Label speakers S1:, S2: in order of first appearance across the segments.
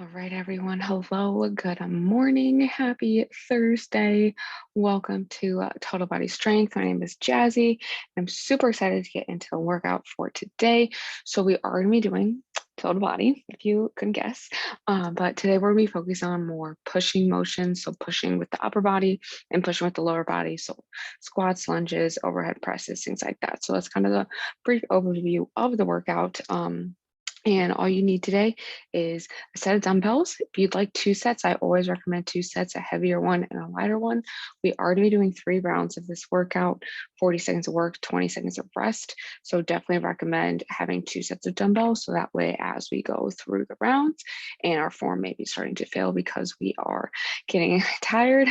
S1: All right, everyone. Hello, good morning. Happy Thursday. Welcome to Total Body Strength. My name is Jazzy. I'm super excited to get into the workout for today. So, we are going to be doing total body, if you couldn't guess. But today we're going to be focused on more pushing motions. So, pushing with the upper body and pushing with the lower body. So, squats, lunges, overhead presses, things like that. So, that's kind of the brief overview of the workout. And all you need today is a set of dumbbells. If you'd like 2 sets, I always recommend 2 sets, a heavier one and a lighter one. We are going to be doing 3 rounds of this workout, 40 seconds of work, 20 seconds of rest. So definitely recommend having 2 sets of dumbbells. So that way, as we go through the rounds and our form may be starting to fail because we are getting tired,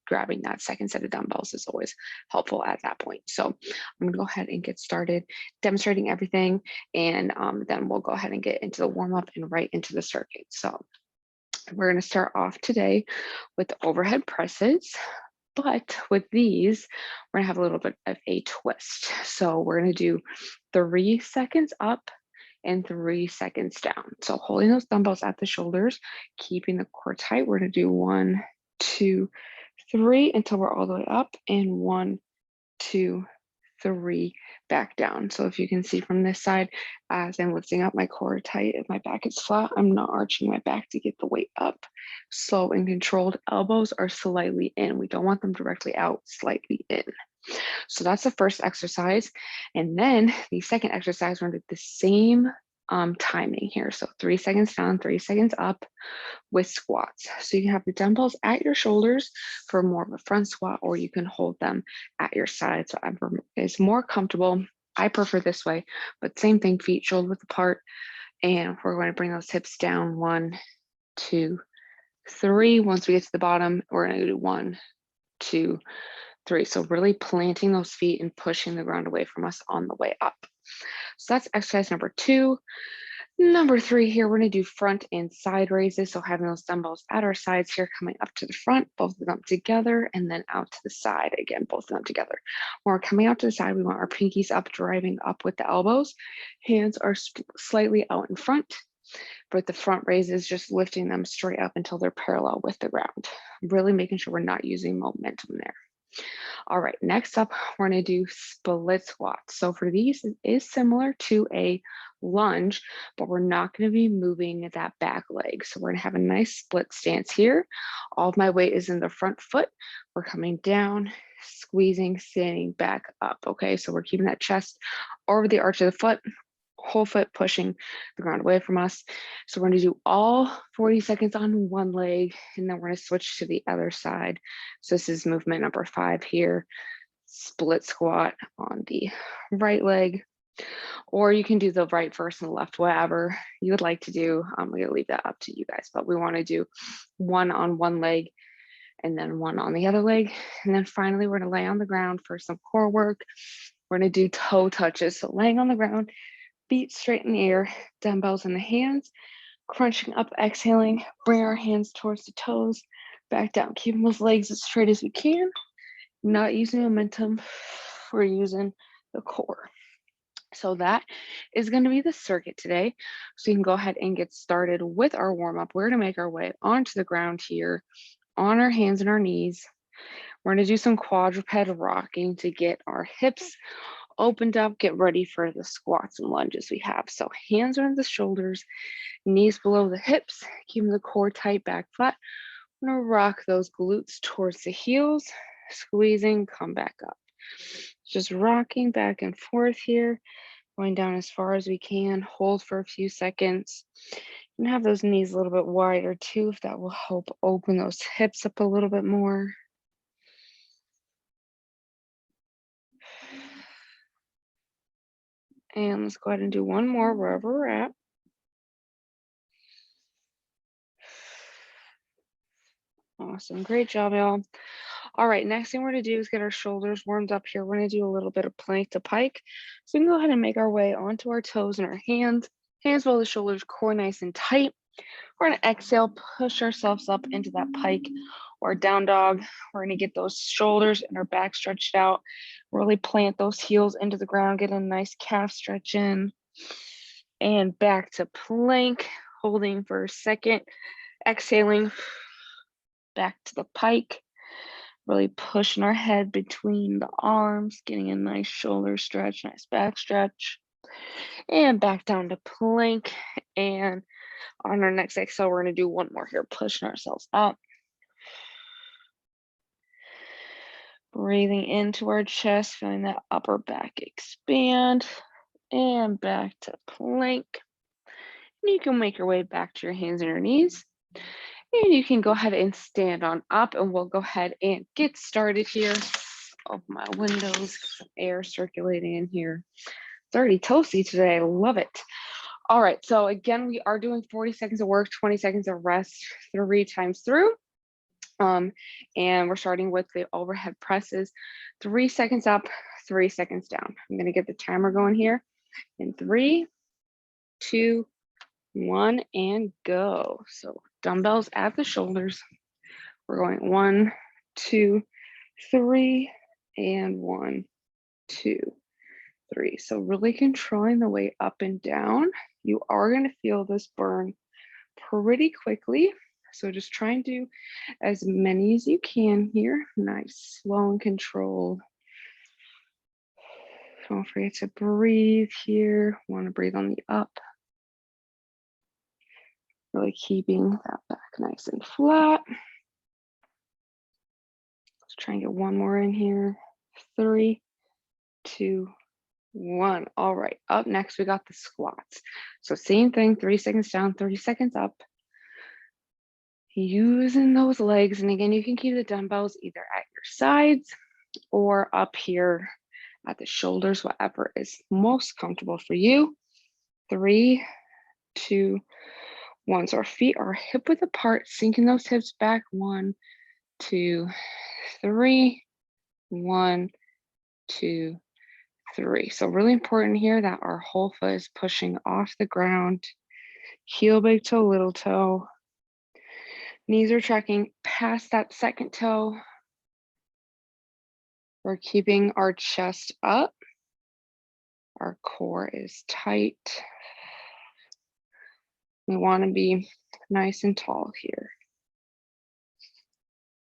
S1: grabbing that second set of dumbbells is always helpful at that point. So I'm going to go ahead and get started demonstrating everything, and then we'll go ahead and get into the warm up and right into the circuit. So we're going to start off today with the overhead presses. But with these, we're going to have a little bit of a twist. So we're going to do 3 seconds up and 3 seconds down. So holding those dumbbells at the shoulders, keeping the core tight. We're going to do 1, 2, 3 until we're all the way up, and 1, 2, 3 back down. So if you can see from this side, as I'm lifting up my core tight, if my back is flat, I'm not arching my back to get the weight up. Slow and controlled. Elbows are slightly in. We don't want them directly out, slightly in. So that's the first exercise. And then the second exercise, we're going to do the same timing here. So 3 seconds down, 3 seconds up with squats. So you can have the dumbbells at your shoulders for more of a front squat, or you can hold them at your side. So it's more comfortable. I prefer this way, but same thing, feet shoulder width apart. And we're going to bring those hips down. 1, 2, 3. Once we get to the bottom, we're going to do 1, 2, 3. So really planting those feet and pushing the ground away from us on the way up. So that's exercise number 2. Number 3 here, we're going to do front and side raises. So having those dumbbells at our sides here, coming up to the front, both of them together, and then out to the side, again, both of them together. When we're coming out to the side, we want our pinkies up, driving up with the elbows. Hands are slightly out in front. But the front raises, just lifting them straight up until they're parallel with the ground. Really making sure we're not using momentum there. All right, next up, we're going to do split squats. So for these, it is similar to a lunge, but we're not going to be moving that back leg. So we're going to have a nice split stance here. All of my weight is in the front foot. We're coming down, squeezing, standing back up. Okay, so we're keeping that chest over the arch of the foot, whole foot pushing the ground away from us. So we're going to do all 40 seconds on one leg, and then we're going to switch to the other side. So this is movement number 5 here. Split squat on the right leg, or you can do the right first and the left, whatever you would like to do. I'm going to leave that up to you guys, but we want to do one on one leg and then one on the other leg. And then finally, we're going to lay on the ground for some core work. We're going to do toe touches. So laying on the ground, feet straight in the air, dumbbells in the hands, crunching up, exhaling, bring our hands towards the toes, back down, keeping those legs as straight as we can, not using momentum, we're using the core. So that is going to be the circuit today. So you can go ahead and get started with our warm up. We're going to make our way onto the ground here on our hands and our knees. We're going to do some quadruped rocking to get our hips opened up, get ready for the squats and lunges we have. So hands are on the shoulders, knees below the hips, keeping the core tight, back flat. I'm going to rock those glutes towards the heels, squeezing, come back up. Just rocking back and forth here, going down as far as we can, hold for a few seconds. And have those knees a little bit wider too, if that will help open those hips up a little bit more. And let's go ahead and do one more wherever we're at. Awesome. Great job, y'all. All right, next thing we're going to do is get our shoulders warmed up here. We're going to do a little bit of plank to pike. So we can go ahead and make our way onto our toes and our hands. Hands below the shoulders, core nice and tight. We're going to exhale, push ourselves up into that pike or down dog. We're going to get those shoulders and our back stretched out. Really plant those heels into the ground, get a nice calf stretch in. And back to plank. holding for a second, exhaling back to the pike, really pushing our head between the arms, getting a nice shoulder stretch, nice back stretch, and back down to plank. And on our next exhale, we're going to do one more here, pushing ourselves up. Breathing into our chest, feeling that upper back expand, and back to plank. And you can make your way back to your hands and your knees. And you can go ahead and stand on up, and we'll go ahead and get started here. Open my windows, some air circulating in here. It's already toasty today. I love it. All right, so again, we are doing 40 seconds of work, 20 seconds of rest, 3 times through. And we're starting with the overhead presses. 3 seconds up, 3 seconds down. I'm gonna get the timer going here in 3, 2, 1, and go. So dumbbells at the shoulders. We're going 1, 2, 3, and 1, 2, 3. So really controlling the weight up and down. You are gonna feel this burn pretty quickly. So just try and do as many as you can here. Nice, slow and controlled. Don't forget to breathe here. Want to breathe on the up. Really keeping that back nice and flat. Let's try and get one more in here. 3, 2, 1. All right, up next, we got the squats. So same thing, 3 seconds down, 30 seconds up. Using those legs, and again, you can keep the dumbbells either at your sides or up here at the shoulders, whatever is most comfortable for you. 3, 2, 1. So our feet are hip width apart, sinking those hips back. 1, 2, 3, 1, 2, 3. So really important here that our whole foot is pushing off the ground, heel big toe, little toe. Knees are tracking past that second toe. We're keeping our chest up. Our core is tight. We want to be nice and tall here.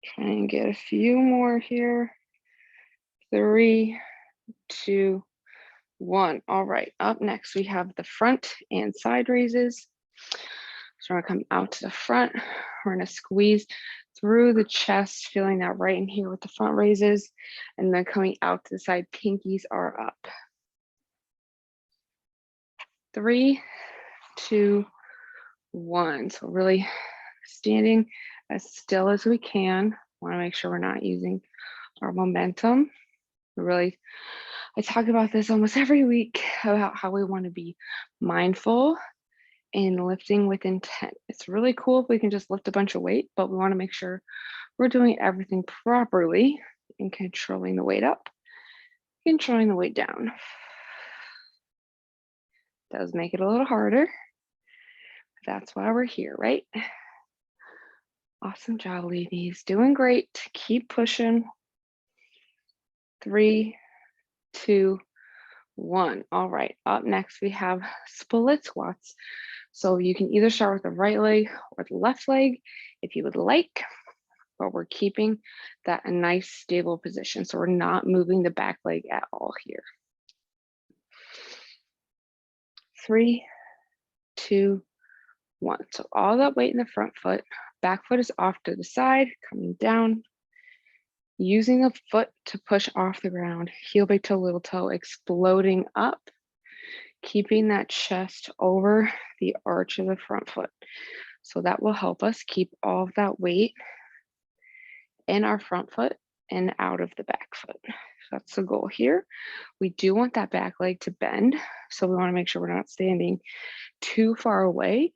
S1: Try and get a few more here. 3, 2, 1. All right, up next we have the front and side raises. So we're gonna come out to the front. We're gonna squeeze through the chest, feeling that right in here with the front raises, and then coming out to the side, pinkies are up. 3, 2, 1. So really standing as still as we can. Want to make sure we're not using our momentum. I talk about this almost every week about how we want to be mindful and lifting with intent. It's really cool if we can just lift a bunch of weight, but we want to make sure we're doing everything properly and controlling the weight up, controlling the weight down. Does make it a little harder. That's why we're here, right? Awesome job, ladies. Doing great. Keep pushing. 3, 2, 1. All right, up next we have split squats. So you can either start with the right leg or the left leg if you would like, but we're keeping that a nice stable position. So we're not moving the back leg at all here. 3, 2, 1. So all that weight in the front foot, back foot is off to the side, coming down. Using the foot to push off the ground, heel big toe, little toe, exploding up, keeping that chest over the arch of the front foot. So that will help us keep all of that weight in our front foot and out of the back foot. So that's the goal here. We do want that back leg to bend. So we want to make sure we're not standing too far away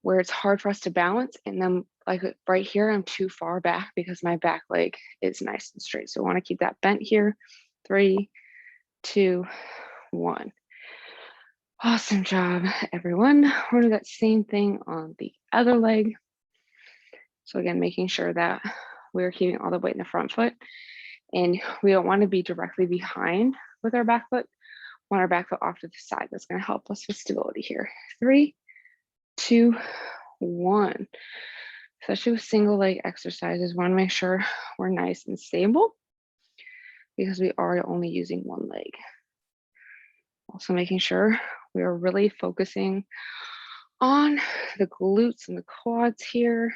S1: where it's hard for us to balance. And then like right here, I'm too far back because my back leg is nice and straight. So I want to keep that bent here. 3, 2, 1. Awesome job, everyone. We're gonna do that same thing on the other leg. So again, making sure that we're keeping all the weight in the front foot, and we don't want to be directly behind with our back foot. We want our back foot off to the side. That's gonna help us with stability here. 3, 2, 1. Especially with single leg exercises, want to make sure we're nice and stable because we are only using one leg. Also making sure we are really focusing on the glutes and the quads here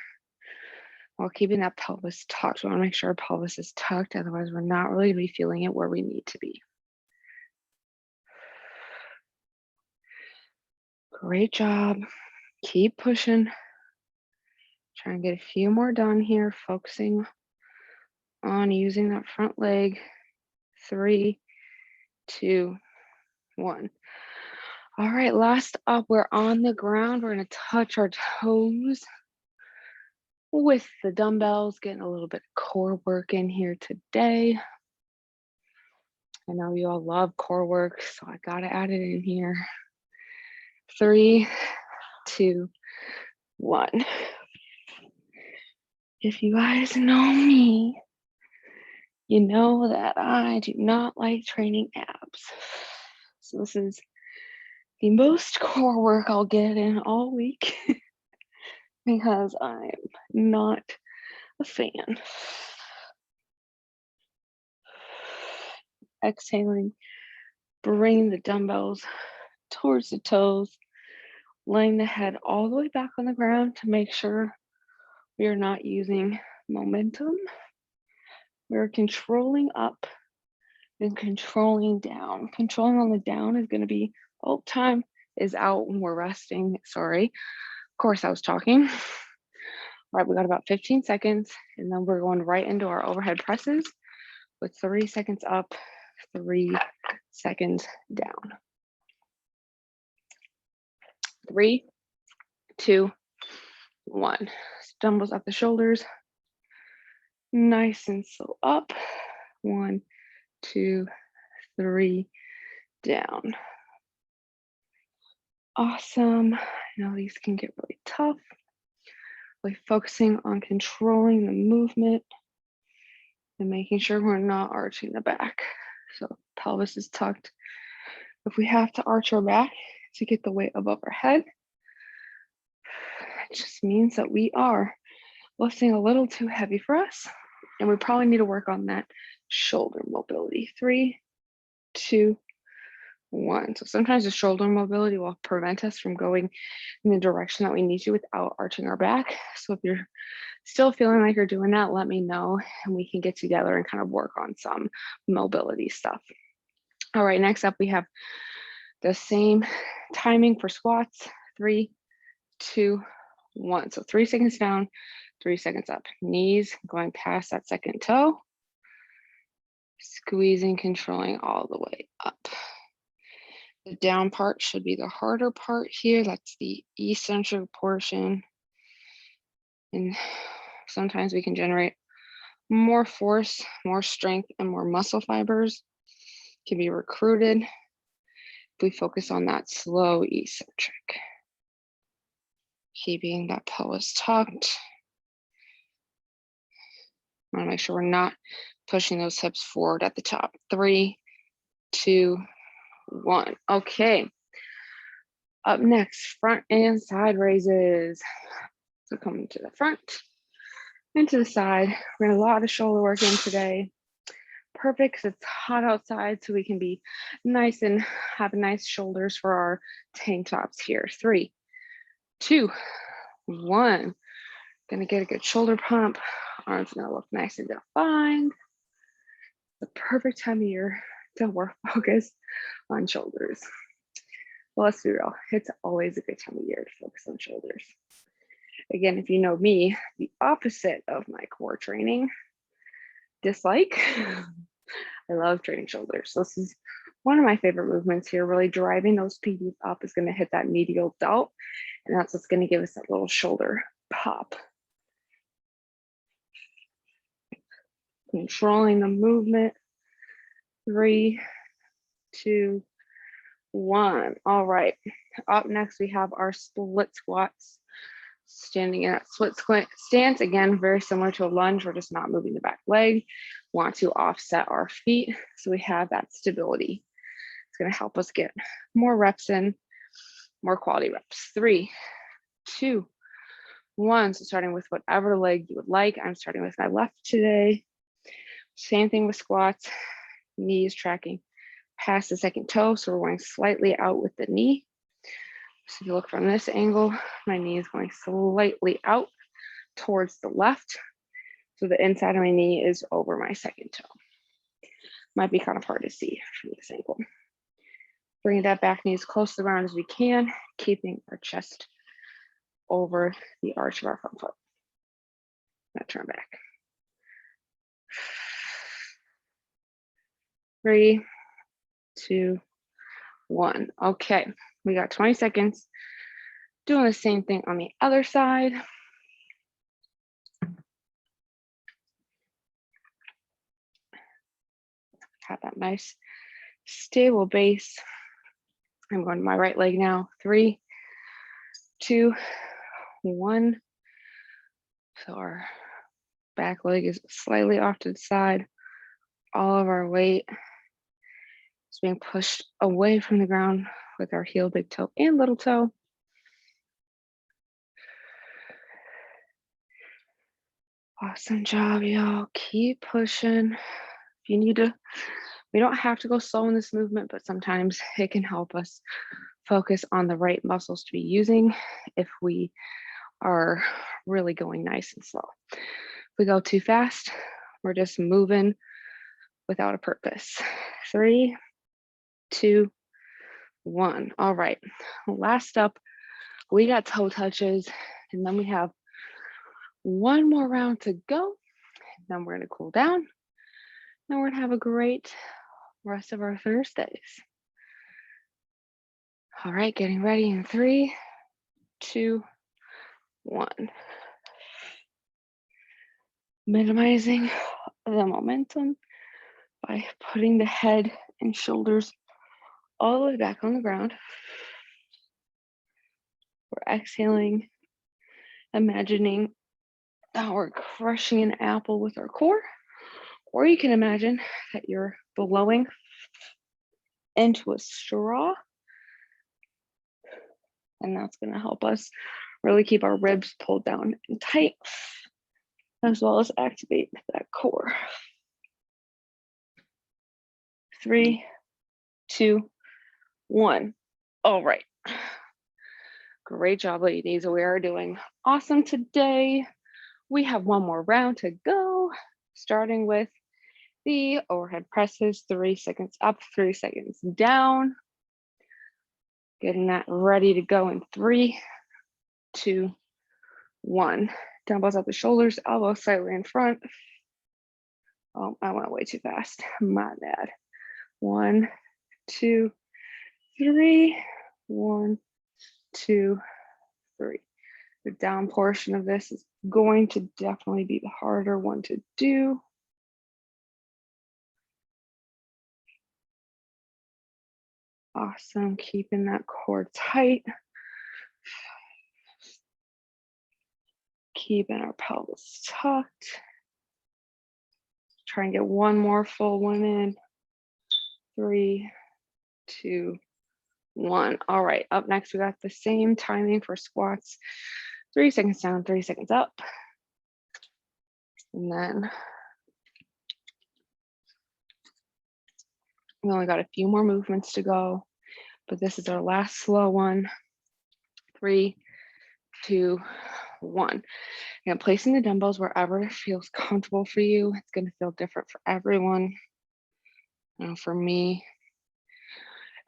S1: while keeping that pelvis tucked. We want to make sure our pelvis is tucked, otherwise we're not really going to be feeling it where we need to be. Great job. Keep pushing. Try and get a few more done here, focusing on using that front leg. 3, 2, 1. All right, last up, we're on the ground. We're going to touch our toes with the dumbbells, getting a little bit of core work in here today. I know you all love core work, so I got to add it in here. 3, 2, 1. If you guys know me, you know that I do not like training abs. So this is the most core work I'll get in all week because I'm not a fan. Exhaling, bringing the dumbbells towards the toes, laying the head all the way back on the ground to make sure we are not using momentum. We're controlling up and controlling down. Controlling on the down is going to be, oh, time is out when we're resting. Sorry. Of course, I was talking. All right, we got about 15 seconds, and then we're going right into our overhead presses with 3 seconds up, 3 seconds down. 3, 2, 1. Dumbbells up the shoulders. Nice and slow up. 1, 2, 3, down. Awesome. I know these can get really tough. Really focusing on controlling the movement and making sure we're not arching the back. So pelvis is tucked. If we have to arch our back to get the weight above our head, it just means that we are lifting a little too heavy for us, and we probably need to work on that shoulder mobility. 3, 2, 1. So sometimes the shoulder mobility will prevent us from going in the direction that we need to without arching our back. So if you're still feeling like you're doing that, let me know and we can get together and kind of work on some mobility stuff. All right, next up we have the same timing for squats. 3, 2, 1. So 3 seconds down, 3 seconds up. Knees going past that second toe. Squeezing, controlling all the way up. The down part should be the harder part here. That's the eccentric portion. And sometimes we can generate more force, more strength, and more muscle fibers can be recruited if we focus on that slow eccentric. Keeping that pelvis tucked. I want to make sure we're not pushing those hips forward at the top. 3, 2, 1. Okay. Up next, front and side raises. So coming to the front and to the side. We're gonna a lot of shoulder work in today. Perfect, because it's hot outside, so we can be nice and have nice shoulders for our tank tops here. 3, 2, 1. Gonna get a good shoulder pump. Arms gonna look nice and defined. The perfect time of year to work focus on shoulders. Well, let's be real. It's always a good time of year to focus on shoulders. Again, if you know me, the opposite of my core training, dislike. I love training shoulders. So this is one of my favorite movements here. Really driving those PDs up is going to hit that medial delt, and that's what's going to give us that little shoulder pop. Controlling the movement. 3, 2, 1. All right. Up next, we have our split squats. Standing in that split squat stance, again, very similar to a lunge. We're just not moving the back leg. Want to offset our feet so we have that stability. It's going to help us get more reps in, more quality reps. 3, 2, 1. So starting with whatever leg you would like. I'm starting with my left today. Same thing with squats, knees tracking past the second toe. So we're going slightly out with the knee. So if you look from this angle, my knee is going slightly out towards the left. So the inside of my knee is over my second toe. Might be kind of hard to see from this angle. Bring that back knee as close to the ground as we can, keeping our chest over the arch of our front foot. Now turn back. 3, 2, 1. Okay, we got 20 seconds. Doing the same thing on the other side. Have that nice stable base. I'm going to my right leg now. 3, 2, 1. So our back leg is slightly off to the side. All of our weight is being pushed away from the ground with our heel, big toe, and little toe. Awesome job, y'all. Keep pushing. If you need to, we don't have to go slow in this movement, but sometimes it can help us focus on the right muscles to be using if we are really going nice and slow. If we go too fast, we're just moving without a purpose. 3, 2, 1. All right, last up, we got toe touches, and then we have one more round to go. Then we're gonna cool down. Then we're gonna have a great rest of our Thursdays. All right, getting ready in 3, 2, 1. Minimizing the momentum by putting the head and shoulders all the way back on the ground. We're exhaling, imagining that we're crushing an apple with our core, or you can imagine that you're blowing into a straw, and that's going to help us really keep our ribs pulled down and tight, as well as activate that core. 3, 2, 1. All right. Great job, ladies. We are doing awesome today. We have one more round to go, starting with the overhead presses. 3 seconds up, 3 seconds down. Getting that ready to go in 3, 2, 1. Dumbbells up the shoulders, elbows slightly in front. Oh, I went way too fast. My bad. 1, 2, 3. 1, 2, 3. The down portion of this is going to definitely be the harder one to do. Awesome, keeping that core tight. Keeping our pelvis tucked. Try and get one more full one in. 3, 2, 1. All right, up next, we got the same timing for squats. 3 seconds down, 3 seconds up. And then we only got a few more movements to go, but this is our last slow one. 3, 2, 1. And placing the dumbbells wherever it feels comfortable for you. It's going to feel different for everyone. For me,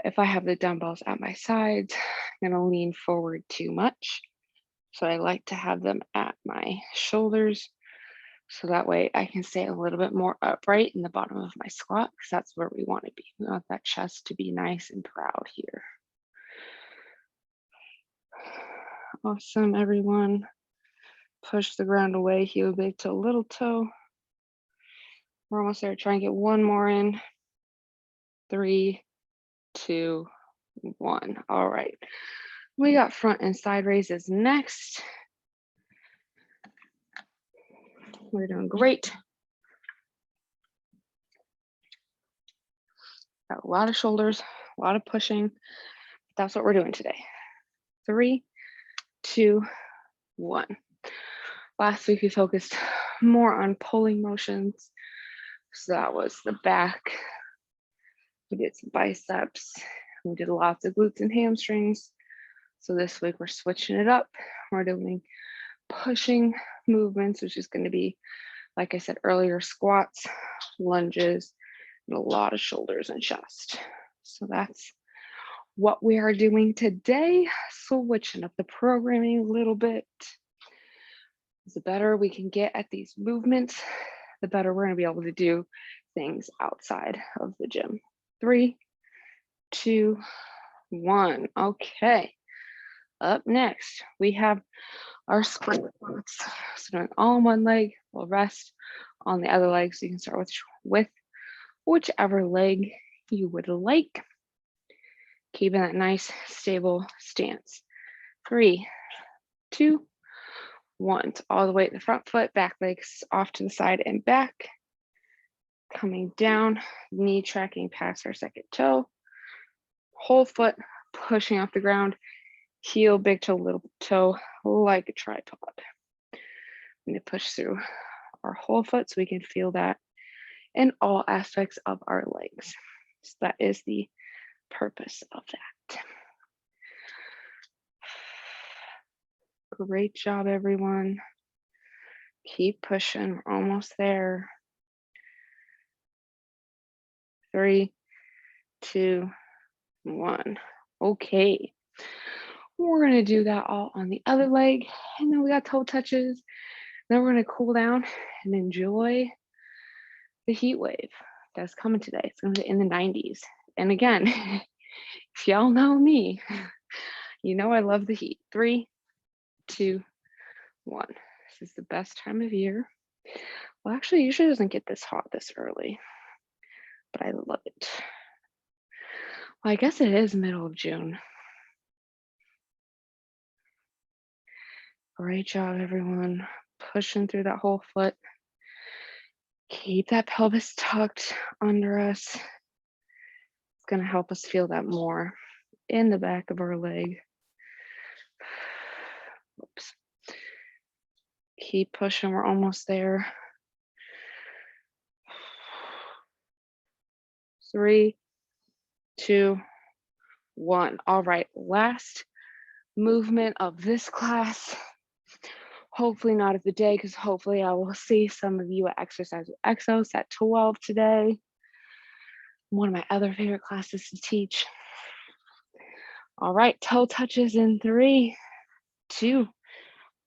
S1: if I have the dumbbells at my sides, I'm going to lean forward too much. So I like to have them at my shoulders. So that way I can stay a little bit more upright in the bottom of my squat, because that's where we want to be. We want that chest to be nice and proud here. Awesome, everyone. Push the ground away, heel, big toe, little toe. We're almost there. Try and get one more in. 3, 2, 1. All right. We got front and side raises next. We're doing great. Got a lot of shoulders, a lot of pushing. That's what we're doing today. 3, 2, 1. Last week we focused more on pulling motions. So that was the back. We did some biceps. We did lots of glutes and hamstrings. So this week we're switching it up. We're doing pushing movements, which is going to be, like I said earlier, squats, lunges, and a lot of shoulders and chest. So that's what we are doing today. Switching up the programming a little bit. The better we can get at these movements, the better we're going to be able to do things outside of the gym. 3, 2, 1. Okay. Up next, we have our split squats. So doing all on one leg, we'll rest on the other leg. So you can start with whichever leg you would like. Keeping that nice, stable stance. 3, 2, 1. So all the way to the front foot, back legs off to the side and back. Coming down, knee tracking past our second toe. Whole foot pushing off the ground. Heel, big toe, little toe, like a tripod. I'm going to push through our whole foot so we can feel that in all aspects of our legs. So that is the purpose of that. Great job, everyone. Keep pushing. We're almost there. 3, 2, 1. Okay. We're going to do that all on the other leg. And then we got toe touches. Then we're going to cool down and enjoy the heat wave that's coming today. It's going to be in the 90s. And again, if y'all know me, you know I love the heat. 3, 2, 1. This is the best time of year. Well, actually, usually doesn't get this hot this early, but I love it. Well, I guess it is middle of June. Great job, everyone. Pushing through that whole foot. Keep that pelvis tucked under us. It's going to help us feel that more in the back of our leg. Oops. Keep pushing. We're almost there. 3, 2, 1. All right, last movement of this class. Hopefully not of the day, because hopefully I will see some of you at Exercise with Exos at 12 today. One of my other favorite classes to teach. All right, toe touches in 3, 2,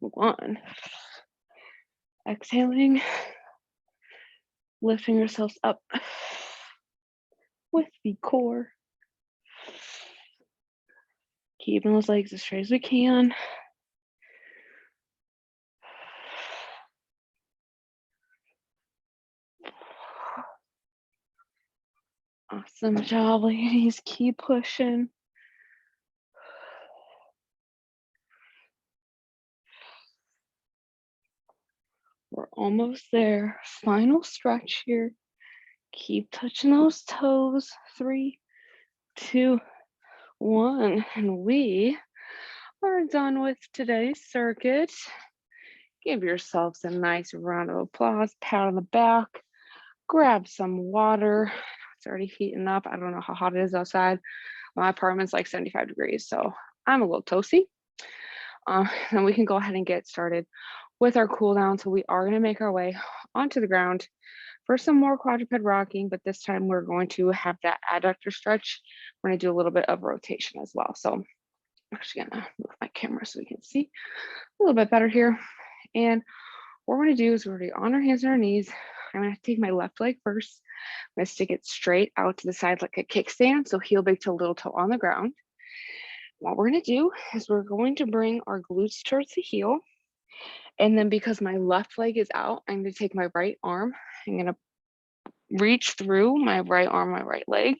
S1: 1. Exhaling, lifting yourselves up with the core. Keeping those legs as straight as we can. Awesome job, ladies. Keep pushing. We're almost there. Final stretch here. Keep touching those toes. 3, 2, 1. And we are done with today's circuit. Give yourselves a nice round of applause. Pat on the back. Grab some water. It's already heating up. I don't know how hot it is outside. My apartment's like 75 degrees, so I'm a little toasty. And we can go ahead and get started with our cool down. So we are going to make our way onto the ground for some more quadruped rocking, but this time we're going to have that adductor stretch. We're going to do a little bit of rotation as well. So I'm actually going to move my camera so we can see a little bit better here. And what we're going to do is we're going to be on our hands and our knees. I'm going to take my left leg first. I'm going to stick it straight out to the side like a kickstand. So heel, big toe, little toe on the ground. What we're going to do is we're going to bring our glutes towards the heel. And then because my left leg is out, I'm going to take my right arm. I'm going to reach through my right arm, my right leg,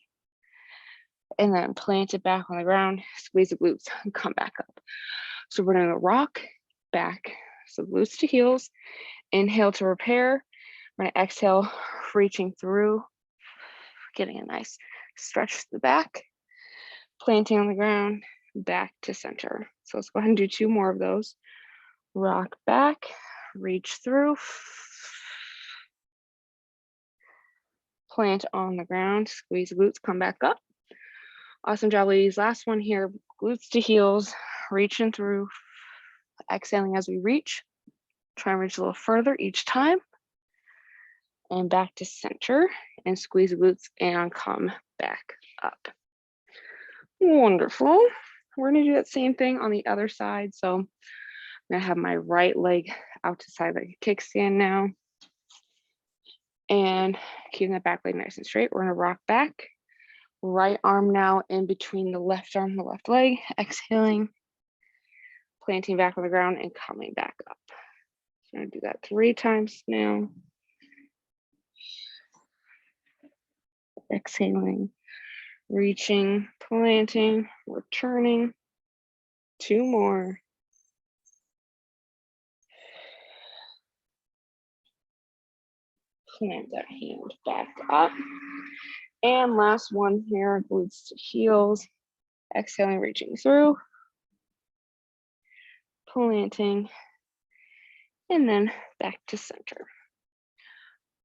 S1: and then plant it back on the ground, squeeze the glutes, and come back up. So we're going to rock back. So glutes to heels, inhale to repair. We're going to exhale, reaching through, getting a nice stretch to the back, planting on the ground, back to center. So let's go ahead and do 2 more of those. Rock back, reach through, plant on the ground, squeeze glutes, come back up. Awesome job, ladies. Last one here, glutes to heels, reaching through, exhaling as we reach. Try and reach a little further each time. And back to center and squeeze glutes and come back up. Wonderful. We're gonna do that same thing on the other side. So I'm gonna have my right leg out to side like a kickstand now. And keeping that back leg nice and straight. We're gonna rock back. Right arm now in between the left arm and the left leg. Exhaling, planting back on the ground and coming back up. So I'm gonna do that 3 times now. Exhaling, reaching, planting, returning. 2 more. Plant that hand back up. And last one here, glutes to heels. Exhaling, reaching through. Planting. And then back to center.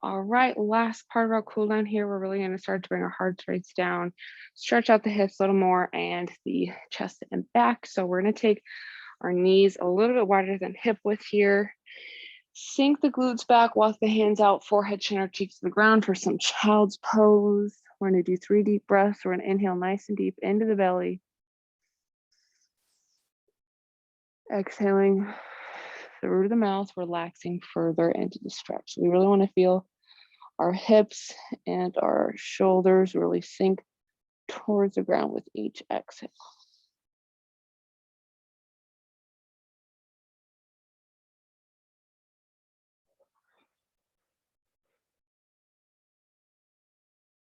S1: All right, last part of our cool down here, we're really gonna start to bring our heart rates down, stretch out the hips a little more and the chest and back. So we're gonna take our knees a little bit wider than hip width here. Sink the glutes back, walk the hands out, forehead, chin, or cheeks to the ground for some child's pose. We're gonna do 3 deep breaths. We're gonna inhale nice and deep into the belly. Exhaling through the mouth, relaxing further into the stretch. So we really wanna feel our hips and our shoulders really sink towards the ground with each exhale.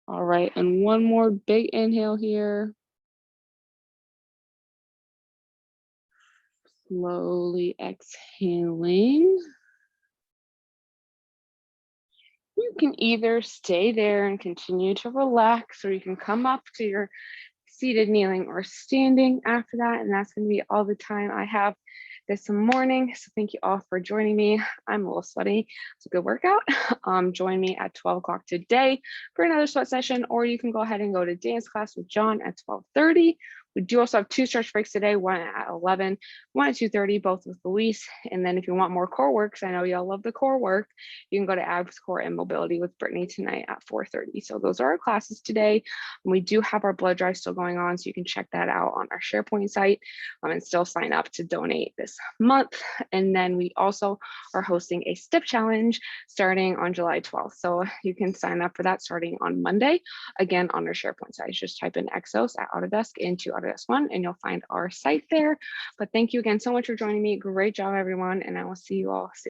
S1: All right, and one more big inhale here. Slowly exhaling. You can either stay there and continue to relax, or you can come up to your seated, kneeling, or standing after that. And that's going to be all the time I have this morning. So thank you all for joining me. I'm a little sweaty. It's a good workout. Join me at 12 o'clock today for another sweat session, or you can go ahead and go to dance class with John at 12:30. We do also have 2 stretch breaks today, one at 11, one at 2:30, both with Luis. And then if you want more core work, because I know y'all love the core work, you can go to abs, core, and mobility with Brittany tonight at 4:30. So those are our classes today. And we do have our blood drive still going on, so you can check that out on our SharePoint site and still sign up to donate this month. And then we also are hosting a step challenge starting on July 12th. So you can sign up for that starting on Monday, again on our SharePoint site. Just type in Exos at Autodesk into Autodesk One and you'll find our site there. But thank you again so much for joining me. Great job, everyone. And I will see you all soon.